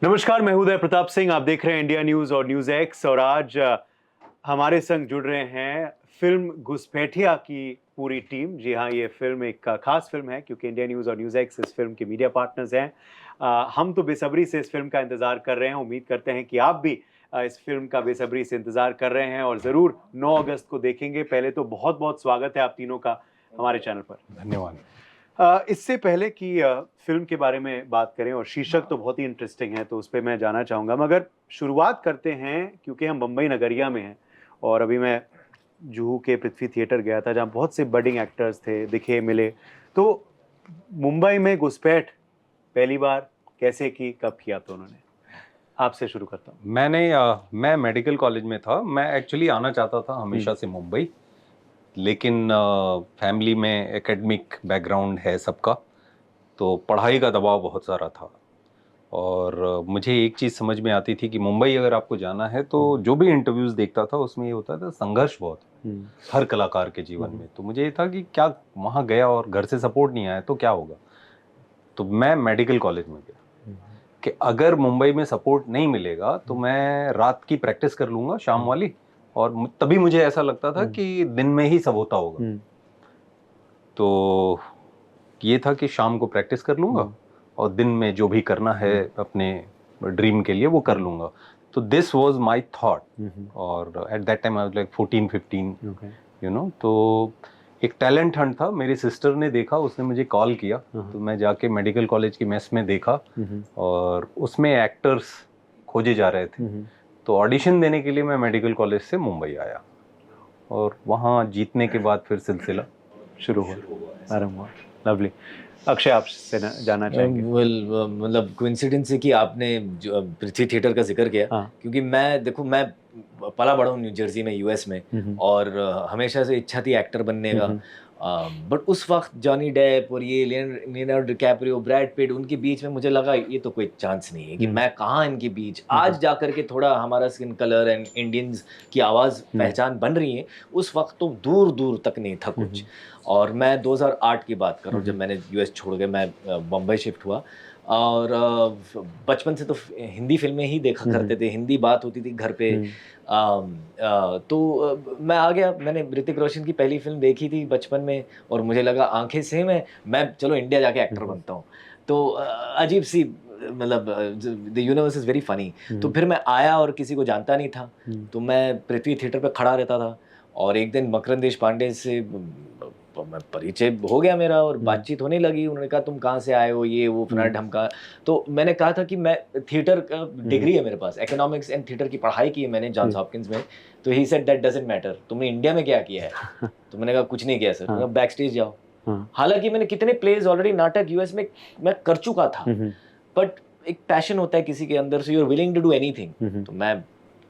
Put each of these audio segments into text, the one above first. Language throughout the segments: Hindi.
नमस्कार, मैं उदय प्रताप सिंह। आप देख रहे हैं इंडिया न्यूज़ और न्यूज़ एक्स और आज हमारे संग जुड़ रहे हैं फिल्म घुसपैठिया की पूरी टीम। जी हाँ, ये फिल्म एक खास फिल्म है क्योंकि इंडिया न्यूज़ और न्यूज़ एक्स इस फिल्म के मीडिया पार्टनर्स हैं। हम तो बेसब्री से इस फिल्म का इंतज़ार कर रहे हैं। उम्मीद करते हैं कि आप भी इस फिल्म का बेसब्री से इंतज़ार कर रहे हैं और ज़रूर 9 अगस्त को देखेंगे। पहले तो बहुत-बहुत स्वागत है आप तीनों का हमारे चैनल पर। धन्यवाद। इससे पहले कि फ़िल्म के बारे में बात करें और शीर्षक तो बहुत ही इंटरेस्टिंग है, तो उस पे मैं जाना चाहूँगा। मगर शुरुआत करते हैं क्योंकि हम बम्बई नगरिया में हैं और अभी मैं जुहू के पृथ्वी थिएटर गया था, जहाँ बहुत से बडिंग एक्टर्स थे, दिखे, मिले। तो मुंबई में घुसपैठ पहली बार कैसे की, कब किया था उन्होंने? आपसे शुरू करता हूँ। मैं मेडिकल कॉलेज में था। मैं एक्चुअली आना चाहता था हमेशा से मुंबई, लेकिन फैमिली में एकेडमिक बैकग्राउंड है सबका, तो पढ़ाई का दबाव बहुत सारा था। और मुझे एक चीज़ समझ में आती थी कि मुंबई अगर आपको जाना है तो जो भी इंटरव्यूज़ देखता था उसमें ये होता था संघर्ष बहुत हर कलाकार के जीवन में। तो मुझे ये था कि क्या वहाँ गया और घर से सपोर्ट नहीं आया तो क्या होगा। तो मैं मेडिकल कॉलेज में गया कि अगर मुंबई में सपोर्ट नहीं मिलेगा तो मैं रात की प्रैक्टिस कर लूंगा, शाम वाली, और तभी मुझे ऐसा लगता था कि दिन में ही सब होता होगा। तो ये था कि शाम को प्रैक्टिस कर लूंगा और दिन में जो भी करना है अपने ड्रीम के लिए वो कर लूंगा। तो दिस वाज माय थॉट। और at that time I was like 14-15, तो एक टैलेंट हंट था। मेरी सिस्टर ने देखा, उसने मुझे कॉल किया, तो मैं जाके मेडिकल कॉलेज की मेस में देखा और उसमें एक्टर्स खोजे जा रहे थे। तो ऑडिशन देने के लिए मैं मेडिकल कॉलेज से मुंबई आया और वहाँ जीतने के बाद फिर सिलसिला शुरू हुआ। लवली। अक्षय, आपसे जानना चाहेंगे? मतलब कोइंसिडेंस है कि आपने जो पृथ्वी थिएटर का जिक्र किया। हाँ। क्योंकि मैं पला बड़ा हूँ न्यू जर्सी में, यूएस में। और हमेशा से इच्छा थी एक्टर बनने का। बट उस वक्त जॉनी डेप और ये लियोनार्डो डिकैप्रियो, ब्रैड पिट, उनके बीच में मुझे लगा ये तो कोई चांस नहीं है कि मैं कहाँ इनके बीच। आज जाकर के थोड़ा हमारा स्किन कलर एंड इंडियंस की आवाज़ पहचान बन रही है। उस वक्त तो दूर दूर तक नहीं था कुछ। और मैं 2008 की बात कर रहा हूँ, जब मैंने यूएस छोड़ के मैं बम्बई शिफ्ट हुआ। और बचपन से तो हिंदी फिल्में ही देखा करते थे, हिंदी बात होती थी घर पे। तो मैं आ गया। मैंने ऋतिक रोशन की पहली फिल्म देखी थी बचपन में और मुझे लगा आंखें सेम है, मैं चलो इंडिया जाके एक्टर बनता हूँ। तो अजीब सी, मतलब the universe is very funny. तो फिर मैं आया और किसी को जानता नहीं था, तो मैं पृथ्वी थिएटर पे खड़ा रहता था। और एक दिन मकरंद देशपांडे से मैं परिचय हो गया मेरा और बातचीत होने लगी। उन्होंने कहा तुम कहाँ से आए हो, ये वो फना ढमका। तो मैंने कहा था कि मैं थिएटर का डिग्री है मेरे पास, इकोनॉमिक्स एंड थिएटर की पढ़ाई की है मैंने जॉन्स हॉपकिंस में। तो he said that doesn't matter, तुमने इंडिया में क्या किया है? तो मैंने कहा कुछ नहीं किया सर। मैंने कहा बैक स्टेज जाओ। हालांकि मैंने कितने प्लेज ऑलरेडी, नाटक यूएस में मैं कर चुका था, बट एक पैशन होता है किसी के अंदर से, you are willing to do anything. तो मैं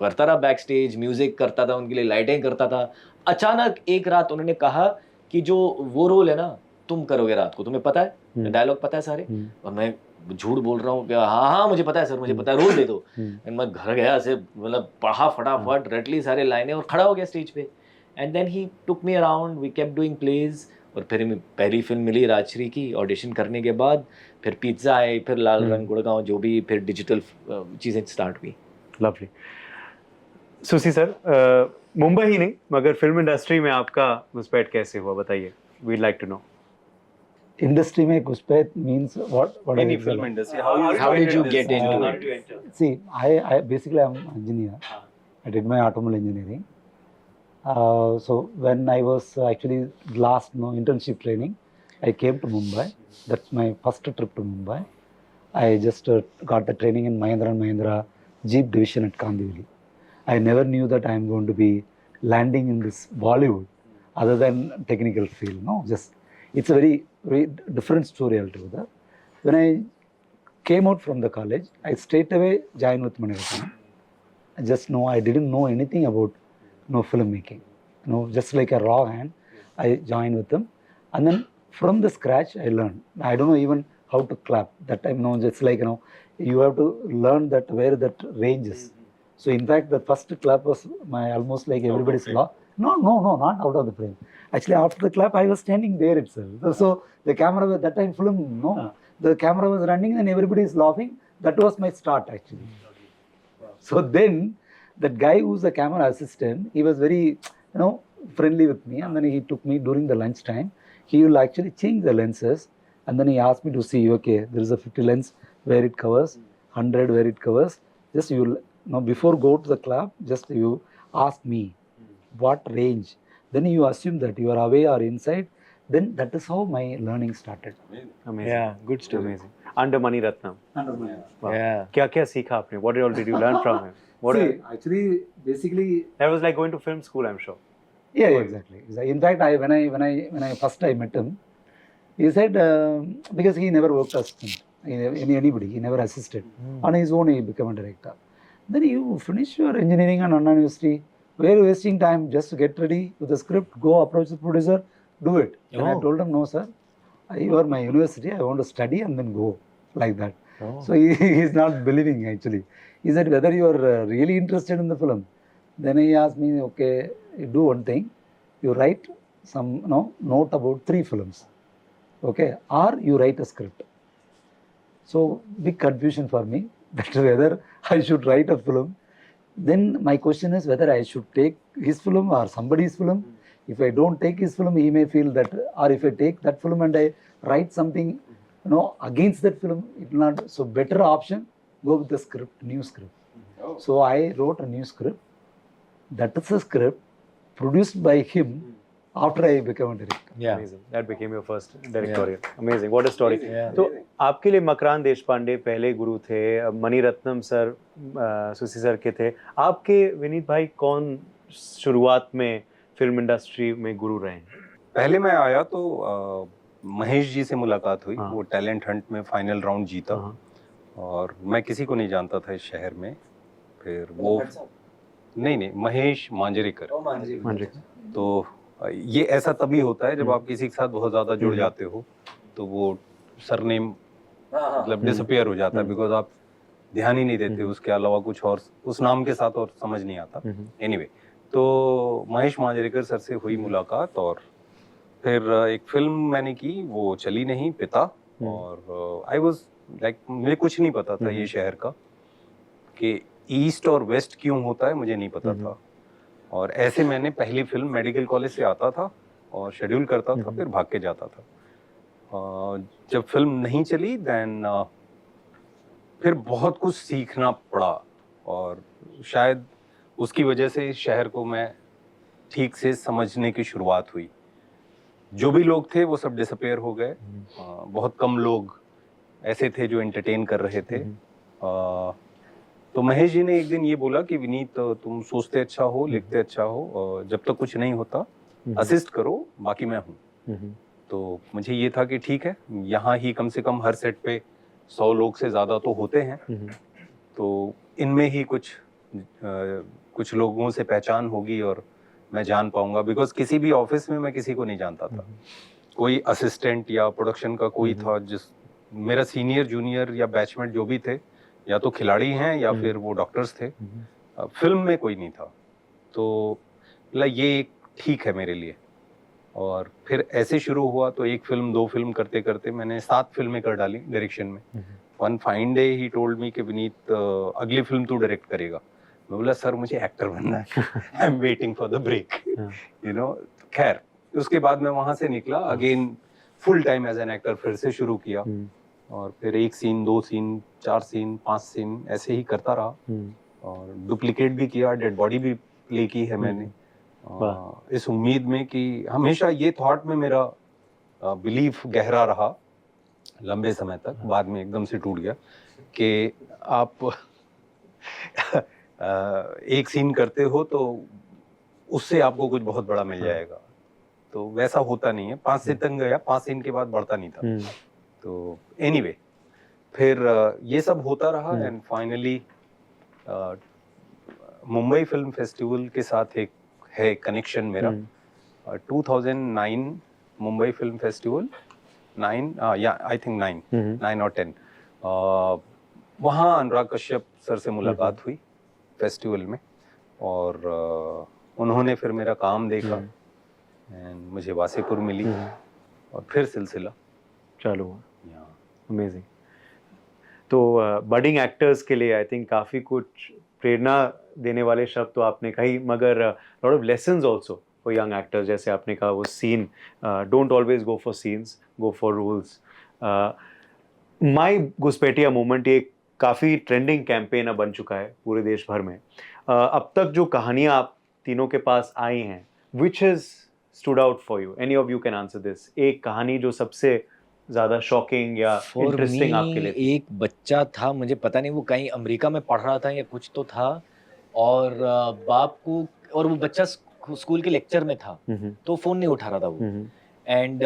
करता रहा बैक स्टेज, म्यूजिक करता था, उनके लिए लाइटिंग करता था। अचानक एक रात उन्होंने कहा कि जो वो रोल है ना तुम करोगे रात को, तुम्हें पता है, डायलॉग पता है सारे। और मैं झूठ बोल रहा हूँ, हाँ हाँ मुझे पता है सर, मुझे पता है, रोल दे दो। मैं घर गया से, मतलब पढ़ा फटाफट, रट ली सारे लाइनें और खड़ा हो गया स्टेज पे। And then he took me around, we kept doing plays. और फिर पहली फिल्म मिली राजश्री की, ऑडिशन करने के बाद फिर पिज्ज़ा आए, फिर लाल रंग गुड़गांव, जो भी फिर डिजिटल चीज़ें स्टार्ट हुई। लवली। सुसी सर, मुंबई ही नहीं मगर फिल्म इंडस्ट्री में आपका घुसपैठ कैसे हुआ, बताइए। We'd like to know. Industry में घुसपैठ means what Any is film it? industry, How did you get into How it? to enter? See, I basically I'm an engineer. I did my automobile engineering. So when I was actually last internship training, I came to Mumbai. That's my first trip to Mumbai. I just got the training in Mahindra and Mahindra Jeep division at Kandivali. I never knew that I'm going to be landing in this Bollywood, other than technical field. No, just it's a very different story altogether. When I came out from the college, I straight away joined with Maniratnam. I didn't know anything about filmmaking. Just like a raw hand, I joined with them, and then from the scratch I learned. I don't know even how to clap that time. Just like you have to learn that where that range is. So in fact, the first clap was my almost like everybody's law. No, not out of the frame. Actually, after the clap, I was standing there itself. So the camera was that time film. The camera was running and everybody is laughing. that was my start actually. So then that guy who's the camera assistant, he was very, friendly with me, and then he took me during the lunch time. He will actually change the lenses, and then he asked me to see, okay, there is a 50 lens where it covers, 100 where it covers. Just before go to the club, just you ask me what range. Then you assume that you are away or inside. Then that is how my learning started. Amazing. Yeah, good story. Amazing. Under Mani Ratnam. Wow. Yeah. क्या सीखा आपने? What all did you learn from him? What See, actually, basically, that was like going to film school, I'm sure. yeah, exactly. In fact, when I first I met him, he said because he never worked as anybody, he never assisted. On his own, he became a director. Then you finish your engineering and Anna University. Why are you wasting time? Just get ready with the script, go approach the producer, do it. And I Oh. told him, no, sir, you are my university. I want to study and then go like that. Oh. So he is not believing actually. He said whether you are really interested in the film. Then he asked me, okay, you do one thing. You write some note about 3 films, okay, or you write a script. So big confusion for me that whether I should write a film. Then my question is whether I should take his film or somebody's film. If I don't take his film, he may feel that, or if I take that film and I write something, against that film, it will not. So better option, go with the script, new script. So I wrote a new script. That is a script produced by him after I became a director. Yeah. Amazing. That became your first directorial. Amazing. What a story. Yeah. तो आपके लिए मकरान देशपांडे पहले गुरु थे, मणि रत्नम सर सुसी सर के थे. आपके विनीत भाई कौन शुरुआत में फिल्म इंडस्ट्री में गुरु रहे हैं? पहले मैं आया तो महेश जी से मुलाकात हुई. हाँ. वो टैलेंट हंट में फाइनल राउंड जीता हाँ. और मैं किसी को नहीं जानता था इस शहर में. फिर वो नहीं महेश मांजरेकर. तो ये ऐसा तभी होता है जब आप किसी के साथ बहुत ज्यादा जुड़ जाते हो तो वो सरनेम मतलब डिसअपियर हो जाता है बिकॉज आप ध्यान ही नहीं देते उसके अलावा कुछ और उस नाम के साथ और समझ नहीं आता. एनीवे तो महेश मांजरेकर सर से हुई मुलाकात और फिर एक फिल्म मैंने की, वो चली नहीं, पिता. और आई वाज लाइक मुझे कुछ नहीं पता था ये शहर का कि ईस्ट और वेस्ट क्यों होता है, मुझे नहीं पता था. और ऐसे मैंने पहली फिल्म मेडिकल कॉलेज से आता था और शेड्यूल करता था, फिर भाग के जाता था. जब फिल्म नहीं चली देन फिर बहुत कुछ सीखना पड़ा और शायद उसकी वजह से इस शहर को मैं ठीक से समझने की शुरुआत हुई. जो भी लोग थे वो सब डिसअपियर हो गए. बहुत कम लोग ऐसे थे जो एंटरटेन कर रहे थे. तो महेश जी ने एक दिन ये बोला कि विनीत तुम सोचते अच्छा हो, लिखते अच्छा हो, जब तक कुछ नहीं होता असिस्ट करो, बाकी मैं हूँ. तो मुझे ये था कि ठीक है, यहाँ ही कम से कम हर सेट पे 100 लोग से ज्यादा तो होते हैं, तो इनमें ही कुछ लोगों से पहचान होगी और मैं जान पाऊंगा. बिकॉज किसी भी ऑफिस में मैं किसी को नहीं जानता था. कोई असिस्टेंट या प्रोडक्शन का कोई था, जिस मेरा सीनियर जूनियर या बैचमेट जो भी थे या तो खिलाड़ी हैं या फिर वो डॉक्टर्स थे. फिल्म में कोई नहीं था. तो ये एक ठीक है मेरे लिए. और फिर ऐसे शुरू हुआ तो 1 फिल्म 2 फिल्म करते करते मैंने 7 फिल्में कर डाली डायरेक्शन में. One fine day he told me कि विनीत अगली फिल्म तू डायरेक्ट करेगा. मैं बोला सर मुझे एक्टर बनना है, I am waiting for the break, you know. खैर उसके बाद मैं वहां से निकला, again full time as an actor फिर से शुरू किया. और फिर 1 सीन 2 सीन 4 सीन 5 सीन ऐसे ही करता रहा. और डुप्लीकेट भी किया, डेड बॉडी भी प्ले की है मैंने, इस उम्मीद में कि हमेशा ये थॉट में मेरा बिलीफ गहरा रहा लंबे समय तक. बाद में एकदम से टूट गया कि आप एक सीन करते हो तो उससे आपको कुछ बहुत बड़ा मिल जाएगा. तो वैसा होता नहीं है. 5 सीन तक गया, 5 सीन के बाद बढ़ता नहीं था. तो एनीवे फिर ये सब होता रहा and finally Mumbai film festival के साथ एक है कनेक्शन मेरा. 2009 मुंबई फिल्म फेस्टिवल 9 या आई थिंक 9 और 10 वहाँ अनुराग कश्यप सर से मुलाकात हुई फेस्टिवल में. और उन्होंने फिर मेरा काम देखा एंड मुझे वासेपुर मिली और फिर सिलसिला चालू हुआ. अमेजिंग. तो बडिंग एक्टर्स के लिए आई थिंक काफ़ी कुछ प्रेरणा देने वाले शब्द तो आपने कही, मगर lot of lessons also for young actors, जैसे आपने कहा वो scene, don't always go for scenes, go for rules. My घुसपैठिया मूवमेंट एक काफ़ी ट्रेंडिंग कैंपेन बन चुका है पूरे देश भर में। अब तक जो कहानियाँ आप तीनों के पास आई हैं, which has stood out for you? Any of you can answer this. एक कहानी जो सबसे ज़्यादा शॉकिंग या फॉर इंटरेस्टिंग आपके लिए मी थी? एक बच्चा था, मुझे पता नहीं वो कहीं अमेरिका में पढ़ रहा था या कुछ तो था, और बाप को, और वो बच्चा स्कूल के लेक्चर में था, तो फ़ोन नहीं उठा रहा था वो, एंड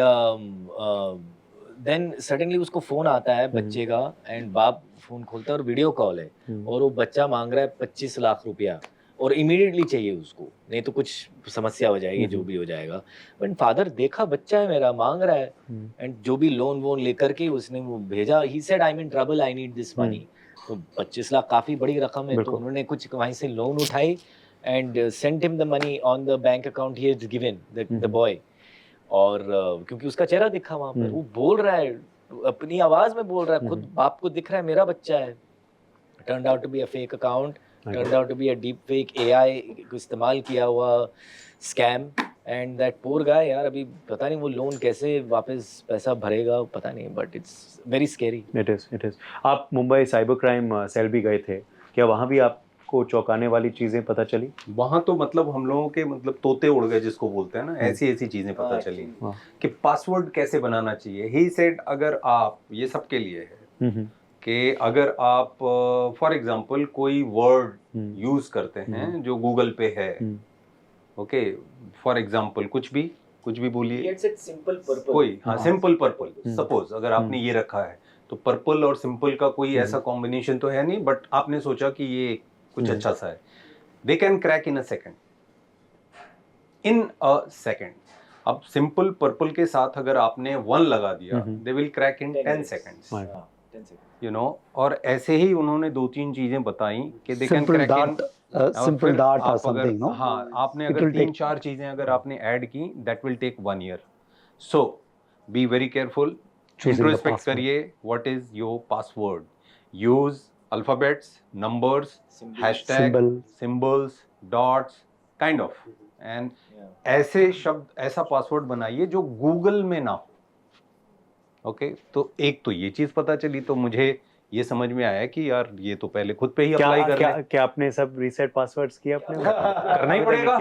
देन सडनली उसको फ़ोन आता है बच्चे का, एंड बाप फ़ोन खोलता है और वीडियो कॉल है, और वो बच्चा मांग रहा है 25 लाख रुपया, और इमीडिएटली चाहिए उसको, नहीं तो कुछ समस्या हो जाएगी, जो भी हो जाएगा। बट फादर देखा बच्चा है मेरा मांग रहा है, एंड जो भी लोन वोन लेकर के उसने वो भेजा, he said I am in trouble, I need this money. तो 25 लाख काफ़ी बड़ी रकम है, तो बिल्कुल। उन्होंने कुछ वहीं से लोन उठाई and sent him the money on the bank account he has given the boy. और क्योंकि उसका चेहरा दिखा वहाँ पर, वो बोल रहा है, अपनी आवाज़ में बोल रहा है, खुद बाप को दिख रहा है मेरा बच्चा है। Turned out to be a fake account, turned out to be a deep fake AI को इस्तेमाल किया हुआ स्कैम, एंड दैट पोर गाय, यार अभी पता नहीं वो लोन कैसे वापस पैसा भरेगा, पता नहीं, but it's very scary. It is. आप मुंबई साइबर क्राइम सेल भी गए थे, क्या वहाँ भी आपको चौंकाने वाली चीज़ें पता चली? वहाँ तो मतलब हम लोगों के मतलब तोते उड़ गए जिसको बोलते हैं ना, ऐसी ऐसी चीजें पता चली कि पासवर्ड कैसे बनाना चाहिए। ही सेड अगर आप, ये सबके लिए है कि अगर आप फॉर एग्जांपल कोई वर्ड यूज करते हैं जो गूगल पे है, ओके, फॉर एग्जांपल कुछ भी बोलिए, कोई, हाँ, सिंपल पर्पल, सपोज अगर आपने ये रखा है, तो पर्पल और सिंपल का कोई ऐसा कॉम्बिनेशन तो है नहीं, बट आपने सोचा कि ये कुछ अच्छा सा है, they can crack in a second. अब सिंपल पर्पल के साथ अगर आपने 1 लगा दिया, they will crack in 10 seconds, you know. और ऐसे ही उन्होंने 2-3 चीजें बताई कि they can crack in simple dart or something, no? हाँ, आपने It अगर will take- 3-4 चीजें अगर आपने ऐड की, that will take 1 year. So be very careful, Choosing the introspect password. करिए, what is your password, use alphabets, numbers, hashtag, Symbol. Symbols, dots, kind of, and ऐसे शब्द, ऐसा पासवर्ड बनाइए जो गूगल में ना हो। ओके, तो एक तो ये चीज पता चली, तो मुझे ये समझ में आया कि यार ये तो पहले खुद पे ही अप्लाई कर ले। क्या आपने सब रीसेट पासवर्ड्स किए अपने? करना ही पड़ेगा,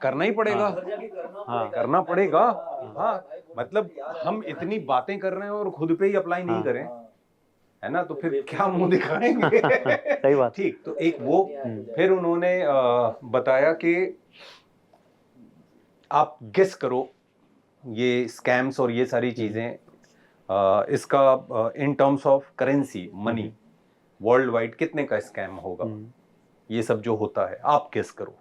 करना ही पड़ेगा, हाँ। करना पड़ेगा। हाँ, मतलब हम इतनी बातें कर रहे हैं और खुद पे ही अप्लाई नहीं करें, है ना, तो फिर क्या मुंह दिखाएंगे। सही बात। ठीक, तो एक वो, फिर उन्होंने बताया कि आप गेस करो ये स्कैम्स और ये सारी चीजें, इसका in terms of currency, money, world wide कितने का स्कैम होगा, ये सब जो होता है, आप गेस करो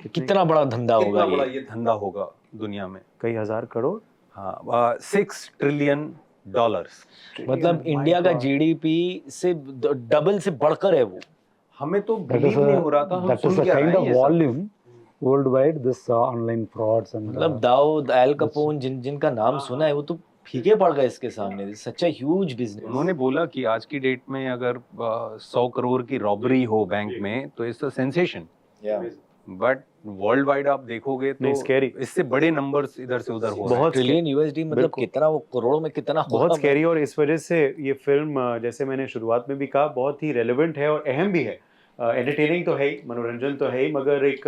कितना बड़ा धंधा कितना होगा बड़ा ये। ये धंधा होगा दुनिया में। कई हजार करोड़। हाँ, $6 ट्रिलियन। मतलब इंडिया का जीडीपी से डबल से बढ़कर है वो। हमें तो That is बिलीव नहीं हो रहा था, हम that is सुन a क्या रहे kind हैं of ये सब। volume worldwide, this online frauds and मतलब दाऊद, एल कपोन, जिनका नाम सुना है वो तो फीके पड़ गए इसके सामने। सच अ ह्यूज बिजनेस। उन्होंने बोला कि आज की डेट में अगर 100 करोड़ की रॉबरी हो बैंक में तो it's a sensation, but world wide आप देखोगे नहीं, तो scary। इससे बड़े नंबर्स इधर से उधर हो रहे हैं। बहुत ट्रिलियन यूएसडी, मतलब बिल्कुल। कितना, वो करोड़ों में कितना बहुत होगा। स्कैरी, और इस वजह से ये फिल्म, जैसे मैंने शुरुआत में भी कहा, बहुत ही रेलेवेंट है और अहम भी है। एंटरटेनिंग तो है ही, मनोरंजन तो है ही, मगर एक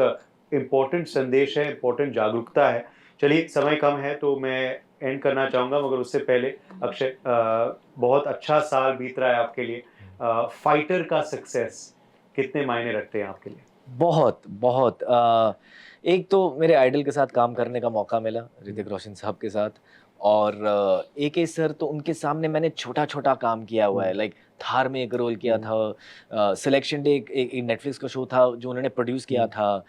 इम्पोर्टेंट संदेश है, इम्पोर्टेंट जागरूकता है। चलिए, समय कम है तो मैं एंड करना चाहूँगा, मगर उससे पहले अक्षय, बहुत अच्छा साल बीत रहा है आपके लिए। फाइटर का सक्सेस कितने मायने रखते हैं आपके लिए? बहुत बहुत एक तो मेरे आइडल के साथ काम करने का मौका मिला, ऋतिक रोशन साहब के साथ, और AK सर, तो उनके सामने मैंने छोटा छोटा काम किया हुआ है। लाइक थार में एक रोल किया था, सिलेक्शन डे एक नेटफ्लिक्स का शो था जो उन्होंने प्रोड्यूस किया था,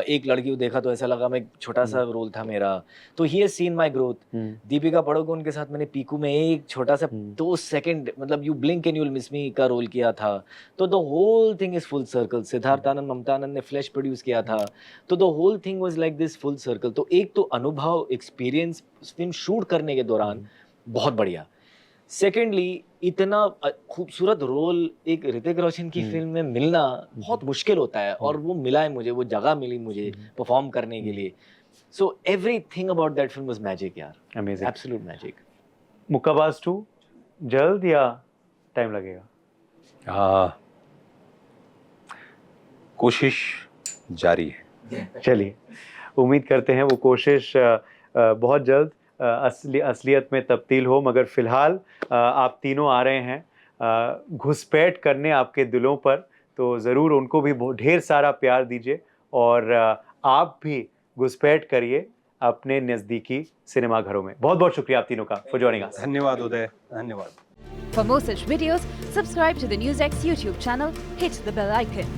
एक लड़की को देखा तो ऐसा लगा, मैं छोटा सा रोल था मेरा। तो he has seen my growth. Deepika Padukone के साथ मैंने पीकू में एक छोटा सा 2 सेकंड, मतलब you blink and you will miss me का रोल किया था। तो the whole thing is full circle. Siddharth Anand, Mamta Anand ने फ्लैश प्रोड्यूस किया था, तो the whole thing was like this full circle. तो एक तो अनुभव, एक्सपीरियंस फिल्म शूट करने के दौरान बहुत बढ़िया। सेकेंडली इतना खूबसूरत रोल एक ऋतिक रोशन की फिल्म में मिलना बहुत मुश्किल होता है, और वो मिला है मुझे, वो जगह मिली मुझे परफॉर्म करने के लिए. So everything about that film was magic यार, अमेजिंग. Absolute magic. मुक्काबाज 2 जल्द या टाइम लगेगा? कोशिश जारी है. चलिए, उम्मीद करते हैं वो कोशिश बहुत जल्द असलियत में तब्दील हो. मगर फिलहाल आप तीनों आ रहे हैं घुसपैठ करने आपके दिलों पर, तो ज़रूर उनको भी ढेर सारा प्यार दीजिए, और आप भी घुसपैठ करिए अपने नज़दीकी सिनेमाघरों में. बहुत बहुत शुक्रिया आप तीनों का फॉर जॉइनिंग अस. धन्यवाद उदय, धन्यवाद. For more such videos, subscribe to the NewsX YouTube channel, hit the bell icon.